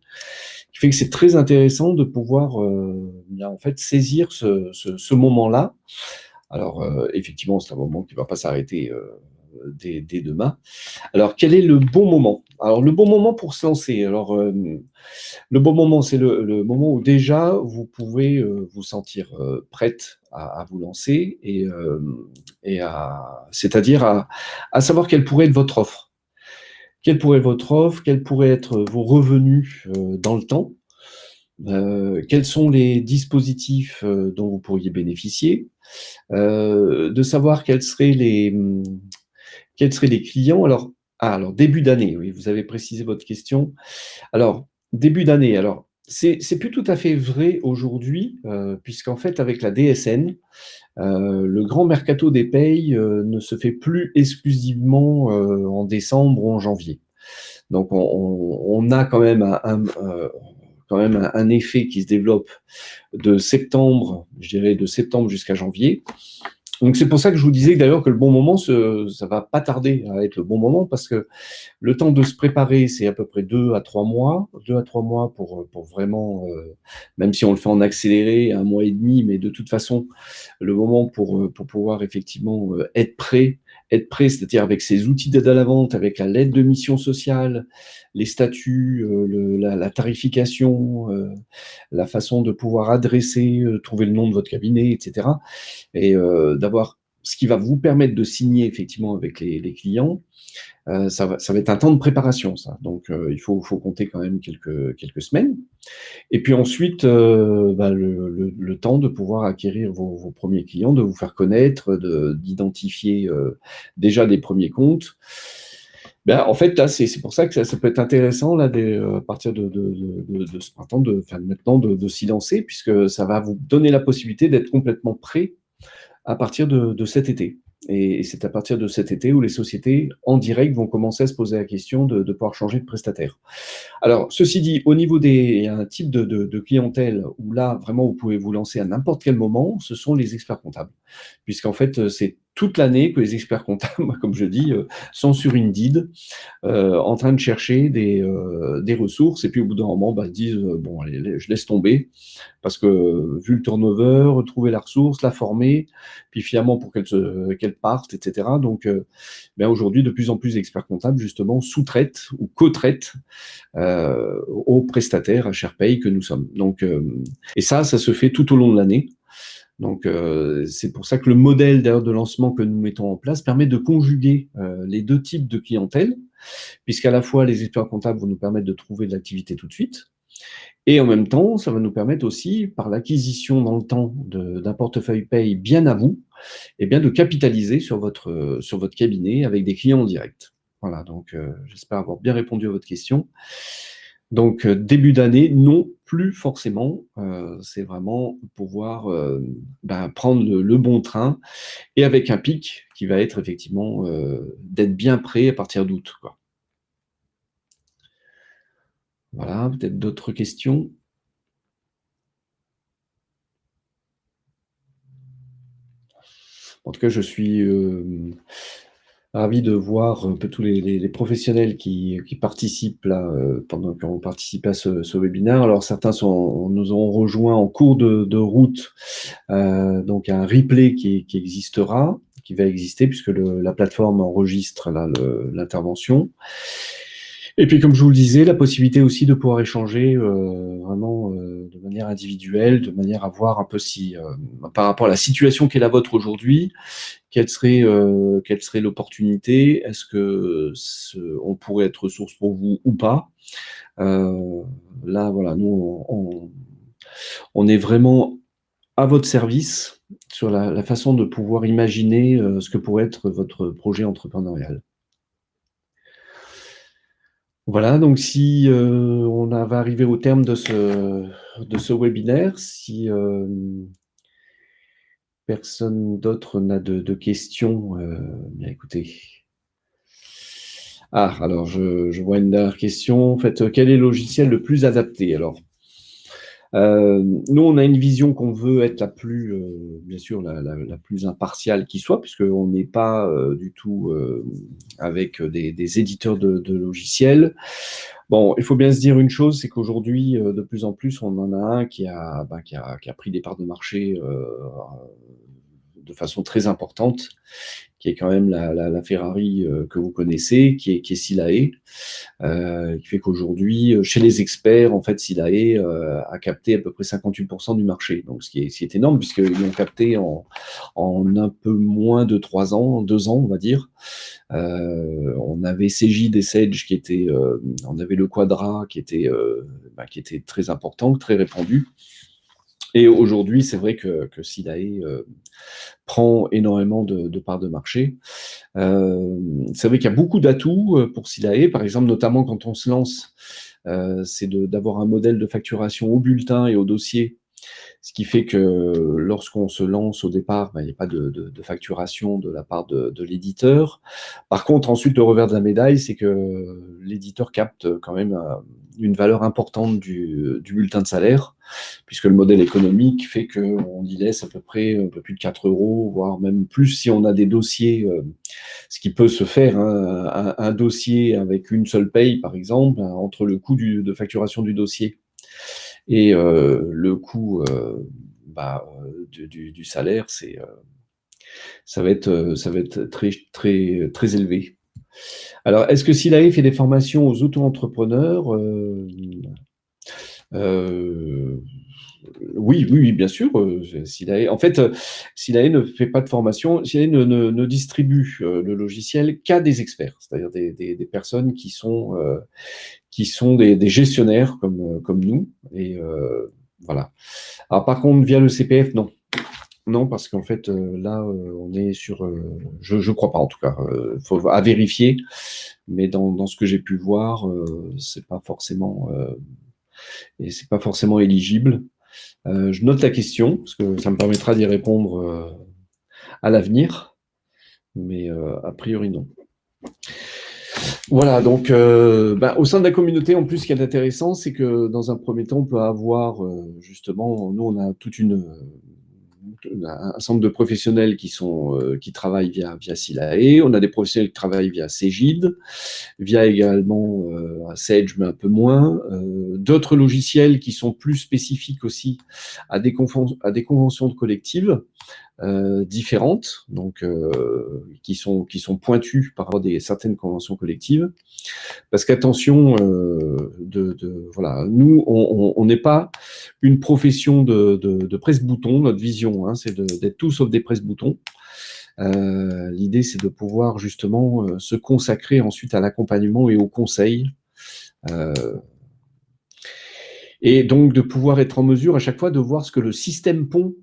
qui fait que c'est très intéressant de pouvoir en fait saisir ce moment-là Alors, effectivement, c'est un moment qui ne va pas s'arrêter dès demain. Alors, quel est le bon moment? Alors, le bon moment pour se lancer. Alors, le bon moment, c'est le moment où déjà vous pouvez vous sentir prête à vous lancer et c'est-à-dire à savoir quelle pourrait être votre offre. Quelle pourrait être votre offre? Quels pourraient être vos revenus dans le temps? Quels sont les dispositifs dont vous pourriez bénéficier? De savoir quels seraient les clients. Alors début d'année, oui, vous avez précisé votre question. Alors, début d'année, alors c'est plus tout à fait vrai aujourd'hui, puisqu'en fait avec la DSN, le grand mercato des payes, ne se fait plus exclusivement, en décembre ou en janvier. Donc on a quand même un effet qui se développe de septembre, je dirais de septembre jusqu'à janvier. Donc c'est pour ça que je vous disais d'ailleurs que le bon moment, ça va pas tarder à être le bon moment, parce que le temps de se préparer, c'est à peu près 2 à 3 mois. 2 à 3 mois pour vraiment, même si on le fait en accéléré, 1 mois et demi, mais de toute façon, le moment pour pouvoir effectivement, être prêt, c'est-à-dire avec ses outils d'aide à la vente, avec la lettre de mission sociale, les statuts, la tarification, la façon de pouvoir adresser, trouver le nom de votre cabinet, et cetera, et d'avoir ce qui va vous permettre de signer effectivement avec les clients. Ça va être un temps de préparation, ça. Donc, il faut compter quand même quelques semaines. Et puis ensuite, bah, le temps de pouvoir acquérir vos premiers clients, de vous faire connaître, d'identifier déjà des premiers comptes. Ben, en fait, là, c'est pour ça que ça peut être intéressant là, à partir de ce printemps, enfin, maintenant, de s'y lancer, puisque ça va vous donner la possibilité d'être complètement prêt à partir de cet été. Et c'est à partir de cet été où les sociétés en direct vont commencer à se poser la question de pouvoir changer de prestataire. Alors, ceci dit, au niveau il y a un type de clientèle où là, vraiment, vous pouvez vous lancer à n'importe quel moment, ce sont les experts comptables. Puisqu'en fait, c'est toute l'année que les experts comptables, comme je dis, sont sur Indeed, en train de chercher des ressources, et puis au bout d'un moment, bah, ils disent, bon, allez, je laisse tomber, parce que vu le turnover, trouver la ressource, la former, puis finalement pour qu'elle parte, etc. Donc, ben aujourd'hui, de plus en plus d'experts comptables, justement, sous-traitent ou co-traitent aux prestataires à SharePay que nous sommes. Donc, et ça se fait tout au long de l'année. Donc, c'est pour ça que le modèle d'ailleurs de lancement que nous mettons en place permet de conjuguer les deux types de clientèle, puisqu'à la fois les experts comptables vont nous permettre de trouver de l'activité tout de suite, et en même temps, ça va nous permettre aussi, par l'acquisition dans le temps d'un portefeuille paye bien à vous, et bien de capitaliser sur votre cabinet avec des clients en direct. Voilà, donc j'espère avoir bien répondu à votre question. Donc début d'année, non, plus forcément. C'est vraiment pouvoir ben, prendre le bon train, et avec un pic qui va être effectivement d'être bien prêt à partir d'août, quoi. Voilà, peut-être d'autres questions? En tout cas, je suis ravi de voir un peu tous les professionnels qui participent là, pendant qu'on participe à ce webinaire. Alors certains nous ont rejoints en cours de route, donc un replay qui existera, qui va exister, puisque la plateforme enregistre l'intervention. Et puis, comme je vous le disais, la possibilité aussi de pouvoir échanger vraiment de manière individuelle, de manière à voir un peu si, par rapport à la situation qui est la vôtre aujourd'hui, quelle serait l'opportunité? Est-ce que on pourrait être ressource pour vous ou pas? Là, voilà, nous, on est vraiment à votre service sur la façon de pouvoir imaginer ce que pourrait être votre projet entrepreneurial. Voilà, donc si on va arriver au terme de ce webinaire, si personne d'autre n'a de questions, bien écoutez. Ah, alors je vois une dernière question. En fait, quel est le logiciel le plus adapté? Alors, nous, on a une vision qu'on veut être la plus, bien sûr, la plus impartiale qui soit, puisqu'on n'est pas du tout avec des éditeurs de logiciels. Bon, il faut bien se dire une chose, c'est qu'aujourd'hui, de plus en plus, on en a un qui a pris des parts de marché de façon très importante, qui est quand même la Ferrari que vous connaissez, qui est Silae, qui fait qu'aujourd'hui, chez les experts, en fait, Silae a capté à peu près 58% du marché. Donc, ce qui est énorme, puisqu'ils l'ont capté en un peu moins de 3 ans, 2 ans, on va dire. On avait Cegid et Sage qui étaient, on avait le Quadra qui était très important, très répandu. Et aujourd'hui, c'est vrai que Silae prend énormément de parts de marché. C'est vrai qu'il y a beaucoup d'atouts pour Silae, par exemple, notamment quand on se lance, c'est d'avoir un modèle de facturation au bulletin et au dossier, ce qui fait que lorsqu'on se lance au départ, il n'y a pas de facturation de la part de l'éditeur. Par contre, ensuite, le revers de la médaille, c'est que l'éditeur capte quand même une valeur importante du bulletin de salaire, puisque le modèle économique fait qu'on y laisse à peu près un peu plus de 4 euros, voire même plus si on a des dossiers, ce qui peut se faire, hein, un dossier avec une seule paye, par exemple, entre le coût de facturation du dossier et le coût du salaire, ça va être très, très, très élevé. Alors, est-ce que Silae fait des formations aux auto-entrepreneurs? Oui, bien sûr. Silae, en fait, Silae ne fait pas de formation. Silae ne distribue le logiciel qu'à des experts, c'est-à-dire des personnes qui sont des gestionnaires comme nous. Et voilà. Alors, par contre, via le CPF, non. Non, parce qu'en fait, là, on est sur... je crois pas, en tout cas. Faut à vérifier. Mais dans ce que j'ai pu voir, c'est pas forcément éligible. Je note la question, parce que ça me permettra d'y répondre à l'avenir. Mais a priori, non. Voilà, donc au sein de la communauté, en plus, ce qui est intéressant, c'est que dans un premier temps, on peut avoir justement, nous, on a un centre de professionnels qui travaillent via Silae, on a des professionnels qui travaillent via Cegid, via également Sage, mais un peu moins, d'autres logiciels qui sont plus spécifiques aussi à des conventions de collectives différentes, donc qui sont pointues par certaines conventions collectives. Parce qu'attention, voilà, nous, on n'est pas une profession de presse-bouton. Notre vision, hein, c'est d'être tout sauf des presse-boutons. L'idée, c'est de pouvoir justement se consacrer ensuite à l'accompagnement et au conseil. Et donc de pouvoir être en mesure à chaque fois de voir ce que le système pond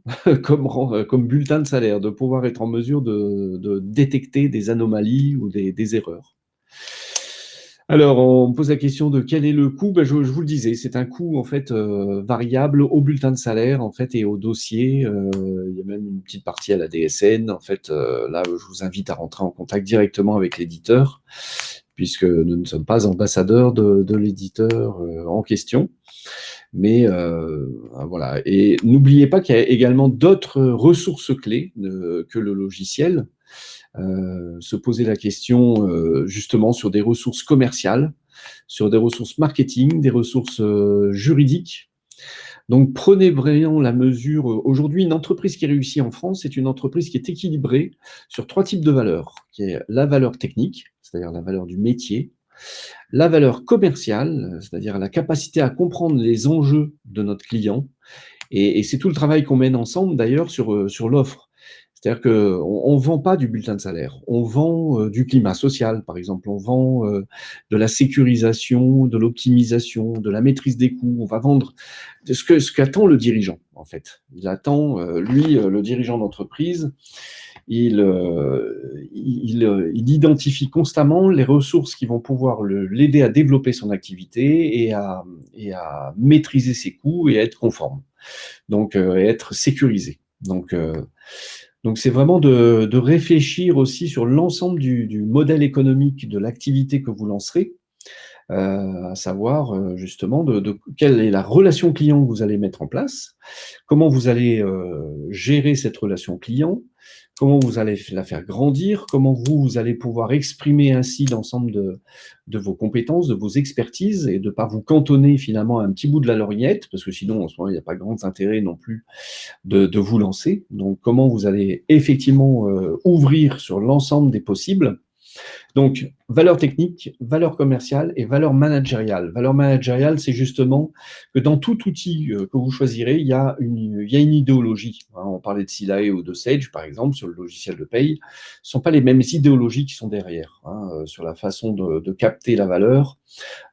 comme bulletin de salaire, de pouvoir être en mesure de détecter des anomalies ou des erreurs. Alors, on me pose la question de quel est le coût. Je vous le disais, c'est un coût en fait variable au bulletin de salaire en fait et au dossier. Il y a même une petite partie à la DSN. En fait, là, je vous invite à rentrer en contact directement avec l'éditeur, puisque nous ne sommes pas ambassadeurs de l'éditeur en question. Mais voilà. Et n'oubliez pas qu'il y a également d'autres ressources clés que le logiciel. Se poser la question justement sur des ressources commerciales, sur des ressources marketing, des ressources juridiques. Donc prenez vraiment la mesure. Aujourd'hui, une entreprise qui réussit en France, c'est une entreprise qui est équilibrée sur 3 types de valeurs, qui est la valeur technique, c'est-à-dire la valeur du métier, la valeur commerciale, c'est-à-dire la capacité à comprendre les enjeux de notre client, et c'est tout le travail qu'on mène ensemble d'ailleurs sur l'offre. C'est-à-dire qu'on ne vend pas du bulletin de salaire, on vend du climat social, par exemple, on vend de la sécurisation, de l'optimisation, de la maîtrise des coûts, on va vendre ce qu'attend le dirigeant, en fait. Il attend, lui, le dirigeant d'entreprise, il identifie constamment les ressources qui vont pouvoir l'aider à développer son activité et à maîtriser ses coûts et à être conforme, donc et être sécurisé. Donc c'est vraiment de réfléchir aussi sur l'ensemble du modèle économique de l'activité que vous lancerez, à savoir justement quelle est la relation client que vous allez mettre en place, comment vous allez gérer cette relation client, comment vous allez la faire grandir, comment vous allez pouvoir exprimer ainsi l'ensemble de vos compétences, de vos expertises, et de ne pas vous cantonner finalement à un petit bout de la lorgnette, parce que sinon, en ce moment, il n'y a pas grand intérêt non plus de vous lancer. Donc, comment vous allez effectivement ouvrir sur l'ensemble des possibles. Donc, valeur technique, valeur commerciale et valeur managériale. Valeur managériale, c'est justement que dans tout outil que vous choisirez, il y a une idéologie. On parlait de Silae ou de Sage, par exemple, sur le logiciel de paye. Ce ne sont pas les mêmes idéologies qui sont derrière, sur la façon de capter la valeur.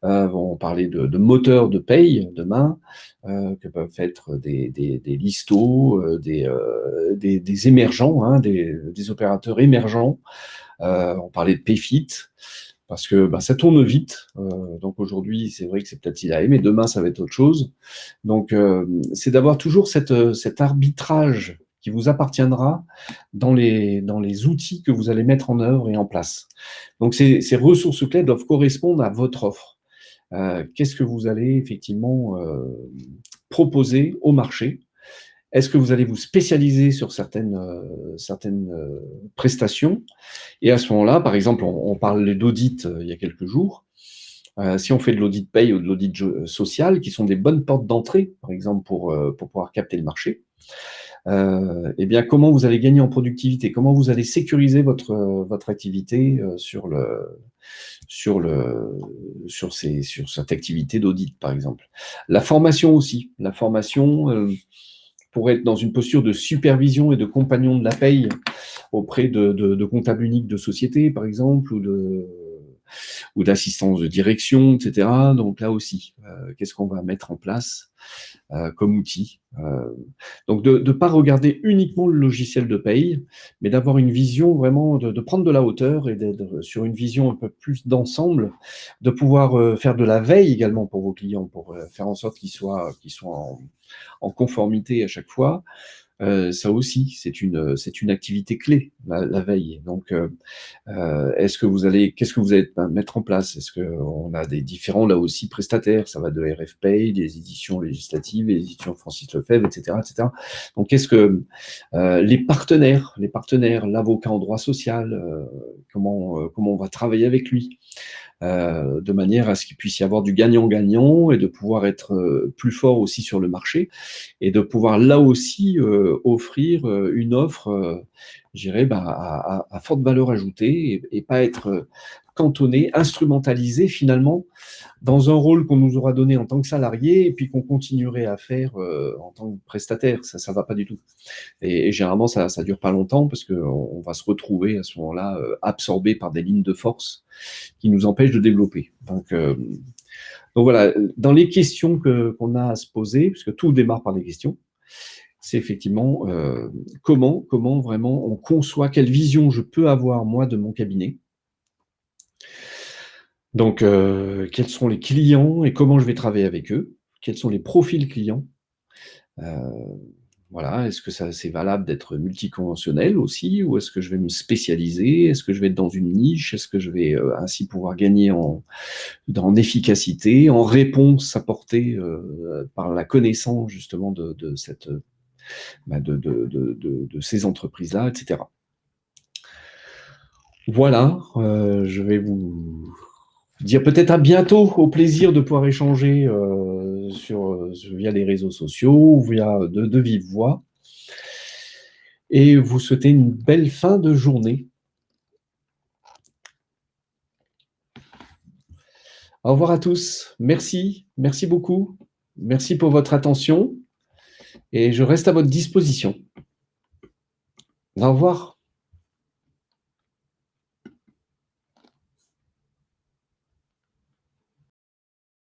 On parlait de moteurs de paye demain, que peuvent être des listos, des émergents, des opérateurs émergents. On parlait de Payfit, parce que ça tourne vite. Donc aujourd'hui, c'est vrai que c'est peut-être Silae, mais demain, ça va être autre chose. Donc, c'est d'avoir toujours cet arbitrage qui vous appartiendra dans les outils que vous allez mettre en œuvre et en place. Donc, ces ressources clés doivent correspondre à votre offre. Qu'est-ce que vous allez effectivement proposer au marché? Est-ce que vous allez vous spécialiser sur certaines prestations? Et à ce moment-là, par exemple, on parlait d'audit il y a quelques jours. Si on fait de l'audit paye ou de l'audit social, qui sont des bonnes portes d'entrée, par exemple, pour pouvoir capter le marché, eh bien, comment vous allez gagner en productivité? Comment vous allez sécuriser votre activité sur cette activité d'audit, par exemple? La formation aussi. La formation, pour être dans une posture de supervision et de compagnon de la paye auprès de comptables uniques de société, par exemple, ou d'assistance de direction, etc. Donc là aussi, qu'est-ce qu'on va mettre en place comme outil? Donc de ne pas regarder uniquement le logiciel de paye, mais d'avoir une vision vraiment, de prendre de la hauteur et d'être sur une vision un peu plus d'ensemble, de pouvoir faire de la veille également pour vos clients, pour faire en sorte qu'ils soient en conformité à chaque fois. Ça aussi, c'est une activité clé, la veille. Donc, qu'est-ce que vous allez mettre en place? Est-ce qu'on a des différents, là aussi, prestataires? Ça va de RF Pay, des éditions législatives, les éditions Francis Lefebvre, etc., etc. Donc, qu'est-ce que les partenaires, l'avocat en droit social, comment on va travailler avec lui? De manière à ce qu'il puisse y avoir du gagnant-gagnant et de pouvoir être plus fort aussi sur le marché et de pouvoir là aussi offrir une offre, je dirais, à forte valeur ajoutée et pas être cantonné, instrumentalisé finalement dans un rôle qu'on nous aura donné en tant que salarié et puis qu'on continuerait à faire en tant que prestataire. Ça va pas du tout. Et généralement, ça dure pas longtemps parce qu'on va se retrouver à ce moment-là absorbé par des lignes de force qui nous empêchent de développer. Donc voilà, dans les questions qu'on a à se poser, puisque tout démarre par des questions, c'est effectivement comment vraiment on conçoit, quelle vision je peux avoir moi de mon cabinet. Donc, quels sont les clients et comment je vais travailler avec eux? Quels sont les profils clients? Voilà, est-ce que c'est valable d'être multiconventionnel aussi, ou est-ce que je vais me spécialiser? Est-ce que je vais être dans une niche? Est-ce que je vais ainsi pouvoir gagner en efficacité, en réponse apportée par la connaissance justement de ces entreprises-là, etc. Voilà, je vais vous dire peut-être à bientôt, au plaisir de pouvoir échanger via les réseaux sociaux ou via de vive voix. Et vous souhaiter une belle fin de journée. Au revoir à tous. Merci beaucoup. Merci pour votre attention et je reste à votre disposition. Au revoir.